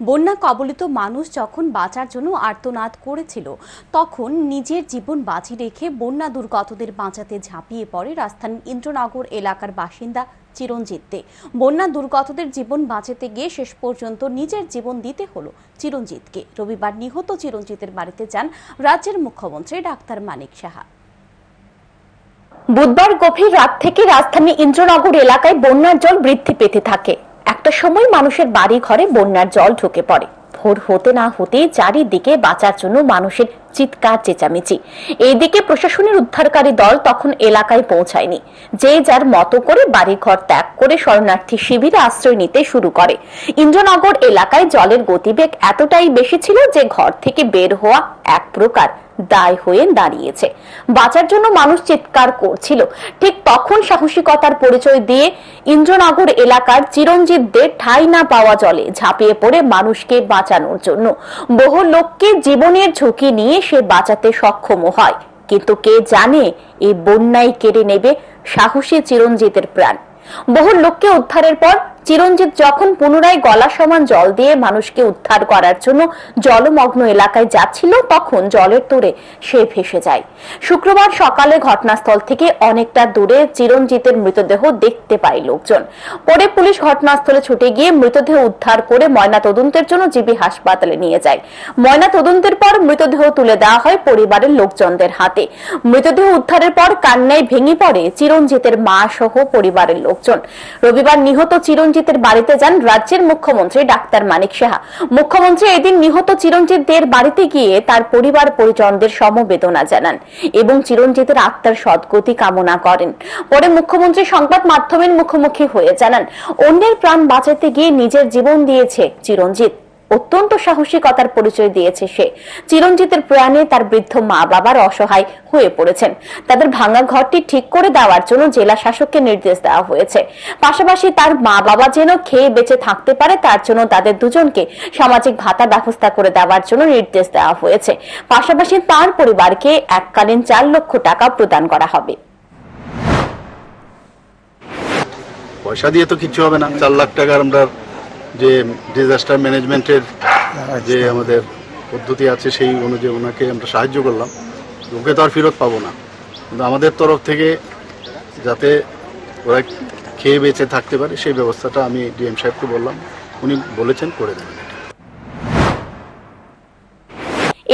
বন্যা কবলিত মানুষ যখন বাঁচার জন্য আর্তনাদ করেছিল, তখন নিজের জীবন বাজি রেখে বন্যা দুর্গতদের বাঁচাতে ঝাঁপিয়ে পড়ে রাজধানীর ইন্দ্রনগর এলাকার বাসিন্দা চিরঞ্জিত দে। বন্যা দুর্গতদের জীবন বাঁচাতে গিয়ে শেষ পর্যন্ত নিজের জীবন দিতে হলো চিরঞ্জিতকে। রবিবার নিহত চিরঞ্জিতের বাড়িতে যান রাজ্যের মুখ্যমন্ত্রী ডাক্তার মানিক সাহা। বুধবার গভীর রাত থেকে রাজধানী ইন্দ্রনগর এলাকায় বন্যার জল বৃদ্ধি পেতে থাকে। একটা সময় মানুষের বাড়ি ঘরে বন্যার জল ঢুকে পড়ে। ভোর হতে না হতে চারিদিকে বাঁচার জন্য মানুষের চিৎকার চেঁচামেচি। এইদিকে প্রশাসনের উদ্ধারকারী দল তখন এলাকায় পৌঁছায়নি। যে যার মতো করে বাড়িঘর ত্যাগ করে শরণার্থী শিবিরে আশ্রয় নিতে শুরু করে। ইন্দ্রনগর এলাকায় জলের গতিবেগ এতটাই বেশি ছিল যে ঘর থেকে বের হওয়া এক প্রকার দায় হয়ে দাঁড়িয়েছে। বাঁচার জন্য মানুষ চিৎকার করছিল। ঠিক তখন সাহসিকতার পরিচয় দিয়ে ইন্দ্রনগর এলাকার চিরঞ্জিত দে ঠাঁই না পাওয়া জলে ঝাঁপিয়ে পড়ে মানুষকে বাঁচানোর জন্য বহু লোককে জীবনের ঝুঁকি নিয়ে সে বাঁচাতে সক্ষম হয়। কিন্তু কে জানে এই বন্যায় কেড়ে নেবে সাহসী চিরঞ্জিতের প্রাণ। বহু লোককে উদ্ধারের পর চিরঞ্জিত যখন পুনরায় গলা সমান জল দিয়ে মানুষকে উদ্ধার করার জন্য জলমগ্ন এলাকায় যাচ্ছিল, তখন জলের তোড়ে সে ভেসে যায়। শুক্রবার সকালে ঘটনাস্থল থেকে অনেকটা দূরে চিরঞ্জিতের মৃতদেহ দেখতে পায় লোকজন। পরে পুলিশ ঘটনাস্থলে ছুটে গিয়ে মৃতদেহ উদ্ধার করে ময়নাতদন্তের জন্য জিবি হাসপাতালে নিয়ে যায়। ময়নাতদন্তের পর মৃতদেহ তুলে দেওয়া হয় পরিবারের লোকজনদের হাতে। মৃতদেহ উদ্ধারের পর কান্নায় ভেঙে পড়ে চিরঞ্জিতের মা সহ পরিবারের লোকজন। রবিবার নিহত চিরঞ্জিতের বাড়িতে যান রাজ্যের মুখ্যমন্ত্রী ডাক্তার মানিক সাহা। মুখ্যমন্ত্রী এদিন নিহত চিরঞ্জিতদের বাড়িতে গিয়ে তার পরিবার পরিজনদের সমবেদনা জানান এবং চিরঞ্জিতের আত্মার সদ্গতি কামনা করেন। পরে মুখ্যমন্ত্রী সংবাদ মাধ্যমের মুখোমুখি হয়ে জানান, অন্যের প্রাণ বাঁচাতে গিয়ে নিজের জীবন দিয়েছে চিরঞ্জিত। অত্যন্ত সাহসিকতার পরিচয় দিয়েছে সে। চিরঞ্জিতের প্রাণে তার বৃদ্ধ মা বাবার অসহায় হয়ে পড়েছেন। তাদের ভাঙা ঘরটি ঠিক করে দেওয়ার জন্য জেলা শাসককে নির্দেশ দেওয়া হয়েছে। পাশাপাশি তার মা বাবা যেন খেয়ে বেঁচে থাকতে পারে তার জন্য তাদের দুজনকে সামাজিক ভাতা ব্যবস্থা করে দেওয়ার জন্য নির্দেশ দেওয়া হয়েছে। পাশাপাশি তার পরিবারকে এককালীন 4 লক্ষ টাকা প্রদান করা হবে। পয়সা দিয়ে তো কিছু হবে না। 4 লাখ টাকার আমরা যে ডিজাস্টার ম্যানেজমেন্টের যে আমাদের পদ্ধতি আছে সেই অনুযায়ী ওনাকে আমরা সাহায্য করলাম। ওকে তো আর ফেরত পাবো না, কিন্তু আমাদের তরফ থেকে যাতে ওরা খেয়ে বেঁচে থাকতে পারে সেই ব্যবস্থাটা আমি ডিএম সাহেবকে বললাম, উনি বলেছেন করে দেবেন।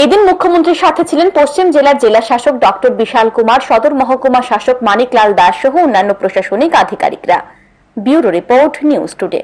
এদিন মুখ্যমন্ত্রীর সাথে ছিলেন পশ্চিম জেলার জেলা শাসক ডক্টর বিশাল কুমার, সদর মহকুমা শাসক মানিক লাল দাস সহ অন্যান্য প্রশাসনিক আধিকারিকরা। Bureau report, news today.